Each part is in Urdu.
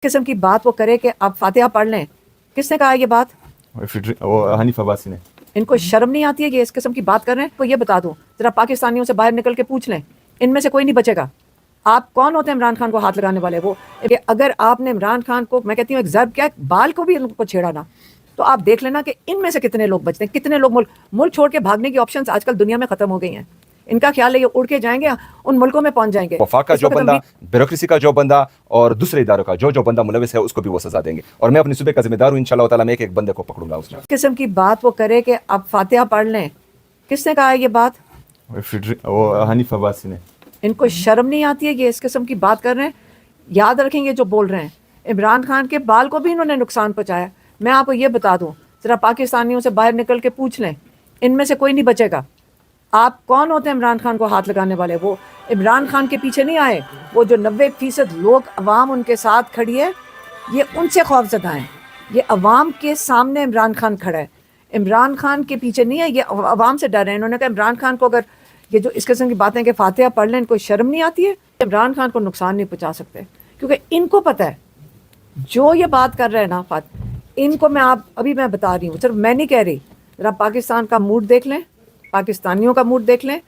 قسم کی بات وہ کرے کہ آپ فاتحہ پڑھ لیں. کس نے کہا یہ بات؟ حنیف عباسی نے. ان کو شرم نہیں آتی ہے کہ اس قسم کی بات کر رہے ہیں؟ تو یہ بتا دوں ذرا پاکستانیوں سے باہر نکل کے پوچھ لیں, ان میں سے کوئی نہیں بچے گا. آپ کون ہوتے ہیں عمران خان کو ہاتھ لگانے والے؟ وہ کہ اگر آپ نے عمران خان کو, میں کہتی ہوں ایک ضرب کیا بال کو بھی ان کو چھیڑا نا, تو آپ دیکھ لینا کہ ان میں سے کتنے لوگ بچتے ہیں, کتنے لوگ ملک چھوڑ کے بھاگنے کی آپشنز آج کل دنیا میں ختم ہو گئی ہیں. ان کا خیال ہے یہ اڑ کے جائیں گے ان ملکوں میں پہنچ جائیں گے. وفاق کا جو بندہ, بیوروکریسی کا جو بندہ اور دوسرے اداروں کا جو بندہ ملوث ہے اس کو بھی وہ سزا دیں گے, اور میں اپنی صوبے کا ذمہ دار ہوں. انشاءاللہ تعالیٰ میں ایک بندے کو پکڑوں گا. اس قسم کی بات وہ کرے کہ آپ فاتحہ پڑھ لیں. کس نے کہا یہ بات؟ حنیف عباسی نے. ان کو شرم نہیں آتی ہے یہ اس قسم کی بات کر رہے ہیں؟ یاد رکھیں گے جو بول رہے ہیں. عمران خان کے بال کو بھی انہوں نے نقصان پہنچایا. میں آپ کو یہ بتا دوں ذرا پاکستانیوں سے باہر نکل کے پوچھ لیں, ان میں سے کوئی نہیں بچے گا. آپ کون ہوتے ہیں عمران خان کو ہاتھ لگانے والے؟ وہ عمران خان کے پیچھے نہیں آئے. وہ جو 90% لوگ عوام ان کے ساتھ کھڑی ہے, یہ ان سے خوف زدہ ہیں. یہ عوام کے سامنے عمران خان کھڑا ہے, عمران خان کے پیچھے نہیں ہے. یہ عوام سے ڈر رہے ہیں. انہوں نے کہا عمران خان کو اگر یہ جو اس قسم کی باتیں کہ فاتحہ پڑھ لیں, ان کو شرم نہیں آتی ہے؟ عمران خان کو نقصان نہیں پہنچا سکتے, کیونکہ ان کو پتہ ہے جو یہ بات کر رہے ہیں نا ان کو. میں ابھی میں بتا رہی ہوں, صرف میں نہیں کہہ رہی. ذرا پاکستان کا موڈ دیکھ لیں, پاکستانیوں کا موڈ دیکھ لیں.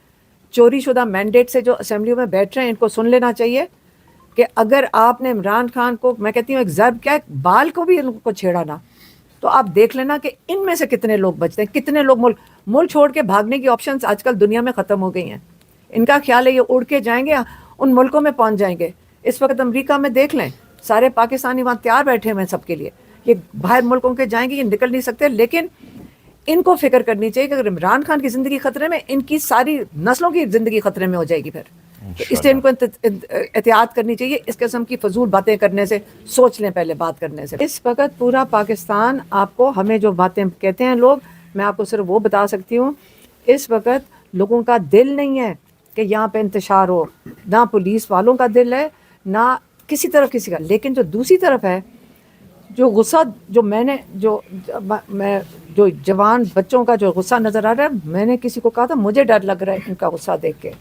چوری شدہ مینڈیٹ سے جو اسمبلیوں میں بیٹھ رہے ہیں, ان کو سن لینا چاہیے کہ اگر آپ نے عمران خان کو, میں کہتی ہوں ایک ضرب کیا بال کو بھی ان کو چھیڑا نا, تو آپ دیکھ لینا کہ ان میں سے کتنے لوگ بچتے ہیں, کتنے لوگ ملک چھوڑ کے بھاگنے کی آپشنز آج کل دنیا میں ختم ہو گئی ہیں. ان کا خیال ہے یہ اڑ کے جائیں گے ان ملکوں میں پہنچ جائیں گے. اس وقت امریکہ میں دیکھ لیں, سارے پاکستانی وہاں تیار بیٹھے ہوئے ہیں سب کے لیے. یہ باہر ملکوں کے جائیں گے, یہ نکل نہیں سکتے. لیکن ان کو فکر کرنی چاہیے کہ اگر عمران خان کی زندگی خطرے میں, ان کی ساری نسلوں کی زندگی خطرے میں ہو جائے گی پھر. تو اس لیے ان کو احتیاط کرنی چاہیے. اس قسم کی فضول باتیں کرنے سے سوچ لیں پہلے بات کرنے سے. اس وقت پورا پاکستان آپ کو, ہمیں جو باتیں کہتے ہیں لوگ, میں آپ کو صرف وہ بتا سکتی ہوں, اس وقت لوگوں کا دل نہیں ہے کہ یہاں پہ انتشار ہو. نہ پولیس والوں کا دل ہے, نہ کسی طرف کسی کا. لیکن جو دوسری طرف ہے, جو غصہ جو جو جوان بچوں کا جو غصہ نظر آ رہا ہے, میں نے کسی کو کہا تھا مجھے ڈر لگ رہا ہے ان کا غصہ دیکھ کے,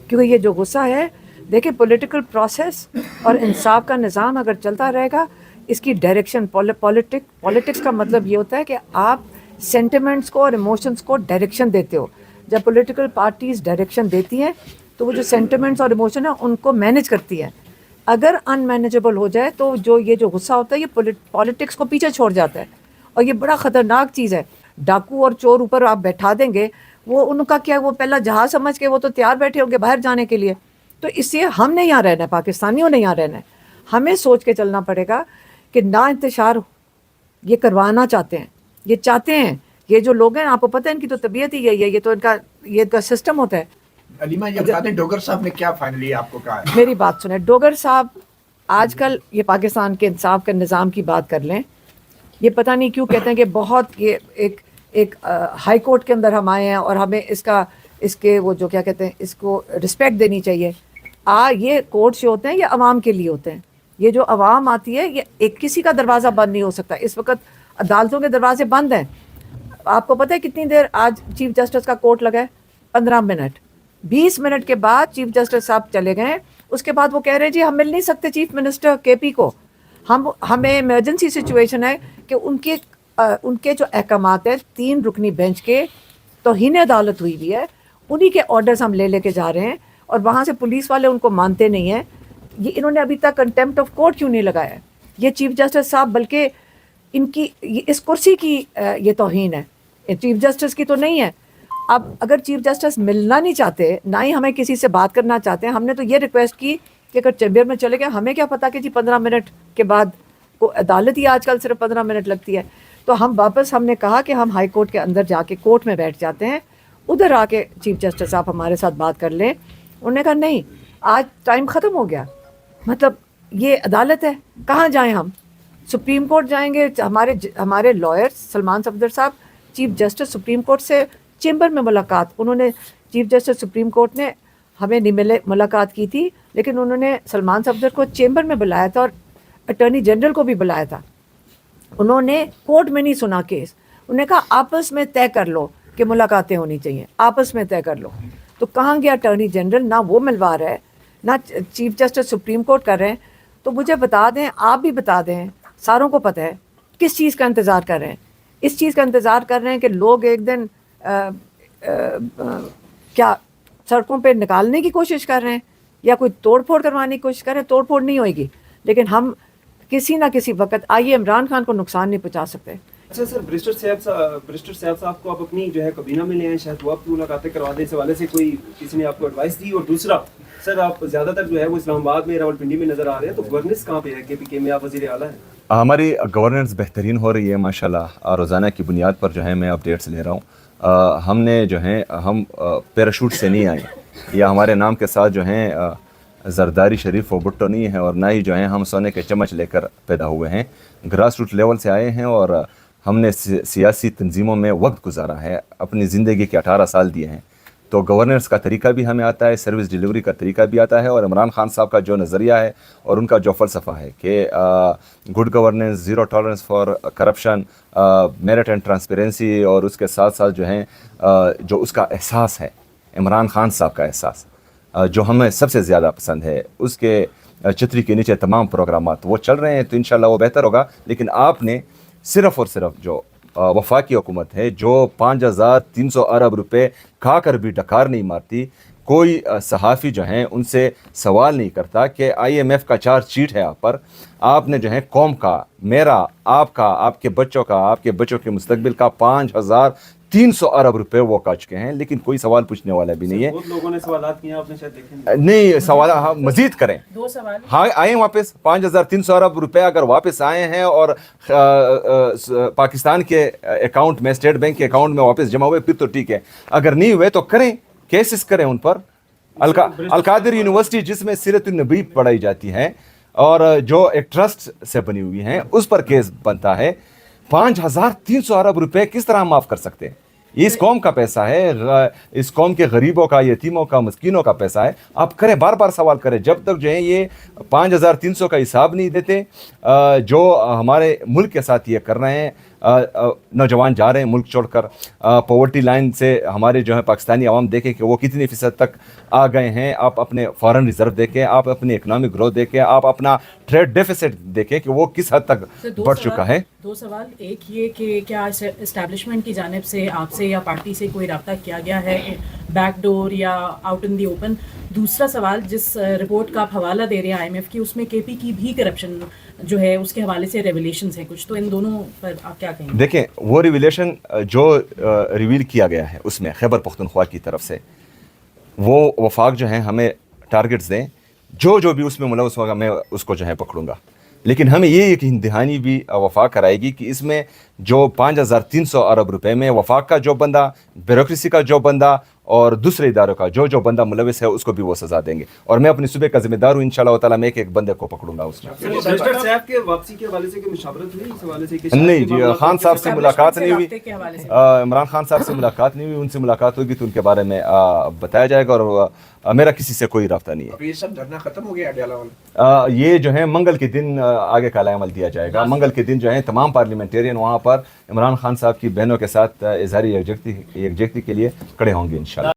کیونکہ یہ جو غصہ ہے, دیکھیں پولیٹیکل پروسیس اور انصاف کا نظام اگر چلتا رہے گا, اس کی ڈائریکشن پولیٹکس کا مطلب یہ ہوتا ہے کہ آپ سینٹیمنٹس کو اور ایموشنس کو ڈائریکشن دیتے ہو. جب پولیٹیکل پارٹیز ڈائریکشن دیتی ہیں تو وہ جو سینٹیمنٹس اور ایموشن ہیں ان کو مینیج کرتی ہے. اگر ان مینیجبل ہو جائے تو یہ جو غصہ ہوتا ہے یہ پولیٹکس کو پیچھے چھوڑ جاتا ہے, اور یہ بڑا خطرناک چیز ہے. ڈاکو اور چور اوپر آپ بیٹھا دیں گے, وہ ان کا کیا, وہ پہلا جہاز سمجھ کے وہ تو تیار بیٹھے ہوں گے باہر جانے کے لیے. تو اس لیے ہم نے یہاں رہنا ہے, پاکستانیوں نے یہاں رہنا ہے. ہمیں سوچ کے چلنا پڑے گا کہ نا انتشار یہ کروانا چاہتے ہیں, یہ چاہتے ہیں. یہ جو لوگ ہیں, آپ کو پتہ ہے ان کی تو طبیعت ہی یہی ہے, یہ تو ان کا سسٹم ہوتا ہے. علیمہ یہ بتاتے ہیں ڈوگر صاحب نے کیا فائنلی آپ کو کہا ہے؟ میری بات سنیں, ڈوگر صاحب آج کل یہ پاکستان کے انصاف کے نظام کی بات کر لیں. یہ پتہ نہیں کیوں کہتے ہیں کہ بہت یہ ایک ہائی کورٹ کے اندر ہم آئے ہیں اور ہمیں اس کے وہ جو کیا کہتے ہیں اس کو رسپیکٹ دینی چاہیے. یہ کورٹ جو ہوتے ہیں یہ عوام کے لیے ہوتے ہیں. یہ جو عوام آتی ہے, یہ ایک کسی کا دروازہ بند نہیں ہو سکتا. اس وقت عدالتوں کے دروازے بند ہیں. آپ کو پتہ ہے کتنی دیر آج چیف جسٹس کا کورٹ لگا ہے؟ 15 منٹ. 20 منٹ کے بعد چیف جسٹس صاحب چلے گئے. اس کے بعد وہ کہہ رہے ہیں جی ہم مل نہیں سکتے چیف منسٹر کے پی کو, ہمیں ایمرجنسی سچویشن ہے کہ ان کے جو احکامات ہیں 3 رکنی بینچ کے توہین عدالت ہوئی ہوئی ہے, انہی کے آرڈرز ہم لے کے جا رہے ہیں, اور وہاں سے پولیس والے ان کو مانتے نہیں ہیں. یہ انہوں نے ابھی تک کنٹیمپٹ آف کورٹ کیوں نہیں لگایا؟ یہ چیف جسٹس صاحب, بلکہ ان کی اس کرسی کی یہ توہین ہے, چیف جسٹس کی تو نہیں ہے. اب اگر چیف جسٹس ملنا نہیں چاہتے, نہ ہی ہمیں کسی سے بات کرنا چاہتے ہیں, ہم نے تو یہ ریکویسٹ کی کہ اگر چیمبر میں چلے گئے, ہمیں کیا پتا کہ جی 15 منٹ کے بعد کو عدالت ہی آج کل صرف 15 منٹ لگتی ہے. تو ہم نے کہا کہ ہم ہائی کورٹ کے اندر جا کے کورٹ میں بیٹھ جاتے ہیں, ادھر آ کے چیف جسٹس صاحب ہمارے ساتھ بات کر لیں. انہوں نے کہا نہیں, آج ٹائم ختم ہو گیا, مطلب یہ عدالت ہے, کہاں جائیں ہم؟ سپریم کورٹ جائیں گے. ہمارے لائر سلمان صفدر صاحب چیف جسٹس سپریم کورٹ سے چیمبر میں ملاقات, انہوں نے چیف جسٹس سپریم کورٹ نے ہمیں نہیں ملاقات کی تھی, لیکن انہوں نے سلمان صفدر کو چیمبر میں بلایا تھا اور اٹارنی جنرل کو بھی بلایا تھا. انہوں نے کورٹ میں نہیں سنا کیس, انہوں نے کہا آپس میں طے کر لو کہ ملاقاتیں ہونی چاہیے, آپس میں طے کر لو. تو کہاں گیا اٹارنی جنرل؟ نہ وہ ملوا رہا ہے, نہ چیف جسٹس سپریم کورٹ کر رہے ہیں. تو مجھے بتا دیں, آپ بھی بتا دیں, ساروں کو پتہ ہے کس چیز کا انتظار کر رہے ہیں. اس چیز کا انتظار کر رہے ہیں کہ لوگ ایک دن کیا سڑکوں پہ نکالنے کی کوشش کر رہے ہیں یا کوئی توڑ پھوڑ کروانے کی کوشش کر رہے ہیں. توڑ پھوڑ نہیں ہوئے گی, لیکن ہم کسی نہ کسی وقت آئیے عمران خان کو نقصان نہیں پہنچا سکتے. اچھا سر, برسٹر صاحب کو آپ اپنی جو ہے کابینہ میں لے آئیں, شاید وہ آپ کی ملاقاتیں کروا دیں. اس حوالے سے کوئی کسی نے آپ کو ایڈوائس دی؟ اور دوسرا سر, آپ زیادہ تر جو ہے وہ اسلام آباد میں, راولپنڈی میں نظر آ رہے ہیں, تو گورننس کہاں پہ ہے کے پی کے میں؟ آپ وزیر اعلیٰ ہیں. ہماری گورننس بہترین ہو رہی ہے ماشاءاللہ. روزانہ کی بنیاد پر جو ہے میں اپڈیٹس لے رہا ہوں. ہم نے جو ہے ہم پیراشوٹ سے نہیں آئے, یا ہمارے نام کے ساتھ جو ہیں زرداری شریف و بھٹو نہیں ہے, اور نہ ہی جو ہیں ہم سونے کے چمچ لے کر پیدا ہوئے ہیں. گراس روٹ لیول سے آئے ہیں, اور ہم نے سیاسی تنظیموں میں وقت گزارا ہے, اپنی زندگی کے 18 سال دیے ہیں. تو گورننس کا طریقہ بھی ہمیں آتا ہے, سروس ڈیلیوری کا طریقہ بھی آتا ہے. اور عمران خان صاحب کا جو نظریہ ہے اور ان کا جو فلسفہ ہے کہ good governance, zero tolerance for corruption, merit and transparency, اور اس کے ساتھ ساتھ جو ہیں جو اس کا احساس ہے, عمران خان صاحب کا احساس جو ہمیں سب سے زیادہ پسند ہے, اس کے چھتری کے نیچے تمام پروگرامات وہ چل رہے ہیں. تو انشاءاللہ وہ بہتر ہوگا. لیکن آپ نے صرف اور صرف جو وفاقی حکومت ہے جو 5300 ارب روپے کھا کر بھی ڈکار نہیں مارتی, کوئی صحافی جو ہیں ان سے سوال نہیں کرتا کہ IMF کا چارج شیٹ ہے آپ پر, آپ نے جو ہے قوم کا, میرا, آپ کا, آپ کے بچوں کا, آپ کے بچوں کے مستقبل کا 5300 ارب روپے وہ کھا چکے ہیں. لیکن کوئی سوال پوچھنے والا بھی نہیں ہے. بہت لوگوں نے سوالات کیے ہیں, آپ نے شاید دیکھے نہیں سوال مزید کریں. 2 سوال ہاں آئیں واپس. 5300 ارب روپے اگر واپس آئے ہیں اور پاکستان کے اکاؤنٹ میں, اسٹیٹ بینک کے اکاؤنٹ میں واپس جمع ہوئے, پھر تو ٹھیک ہے. اگر نہیں ہوئے تو کریں, کیسز کریں ان پر. القادر یونیورسٹی جس میں سیرت النبی پڑھائی جاتی ہے اور جو ایک ٹرسٹ سے بنی ہوئی ہیں, اس پر کیس بنتا ہے. 5300 ارب روپے کس طرح معاف کر سکتے ہیں؟ یہ اس قوم کا پیسہ ہے, اس قوم کے غریبوں کا, یتیموں کا, مسکینوں کا پیسہ ہے. آپ کریں, بار بار سوال کریں. جب تک جو ہے یہ 5300 کا حساب نہیں دیتے, جو ہمارے ملک کے ساتھ یہ کر رہے ہیں, نوجوان جا رہے ہیں ملک چھوڑ کر, پاورٹی لائن سے ہمارے جو ہے پاکستانی عوام دیکھیں کہ وہ کتنی فیصد تک آ گئے ہیں. آپ اپنے فارن ریزرو دیکھیں, آپ اپنی اکنامک گروتھ دیکھیں, آپ اپنا ٹریڈ ڈیفیسٹ دیکھیں کہ وہ کس حد تک بڑھ چکا ہے. 2 سوال. ایک یہ کہ کیا اسٹیبلشمنٹ کی جانب سے آپ سے یا پارٹی سے کوئی رابطہ کیا گیا ہے, بیک ڈور یا آؤٹ ان دی اوپن؟ دوسرا سوال, جس رپورٹ کا آپ حوالہ دے رہے ہیں IMF کی, اس میں KP کی بھی کرپشن جو ہے اس کے حوالے سے ریویلیشنز ہیں کچھ, تو ان دونوں پر آپ کیا کہیں گے؟ دیکھیں, وہ ریویلیشن جو ریویل کیا گیا ہے اس میں خیبر پختونخوا کی طرف سے, وہ وفاق جو ہیں ہمیں ٹارگٹس دیں, جو بھی اس میں ملوث ہوگا میں اس کو جو ہے پکڑوں گا. لیکن ہمیں یہ یقین دہانی بھی وفاق کرائے گی کہ اس میں جو 5300 ارب روپے میں وفاق کا جو بندہ, بیوروکریسی کا جو بندہ اور دوسرے اداروں کا جو بندہ ملوث ہے اس کو بھی وہ سزا دیں گے. اور میں اپنی صوبے کا ذمہ دار ہوں, انشاءاللہ تعالیٰ میں ایک بندے کو پکڑوں گا اس میں. برسٹر صاحب کے واپسی کے حوالے سے کوئی مشاورت ہوئی اس حوالے سے؟ نہیں جی, خان صاحب سے ملاقات نہیں ہوئی, عمران خان صاحب سے ملاقات نہیں ہوئی. ان سے ملاقات ہوگی تو ان کے بارے میں بتایا جائے گا, اور میرا کسی سے کوئی رابطہ نہیں ہے. یہ سب دھرنا ختم ہو گیا اڈیالہ والا؟ یہ جو ہے منگل کے دن آگے کا عمل دیا جائے گا. منگل کے دن جو ہے تمام پارلیمنٹیرین وہاں پر عمران خان صاحب کی بہنوں کے ساتھ اظہاری یکجہتی کے لیے کھڑے ہوں گے انشاءاللہ.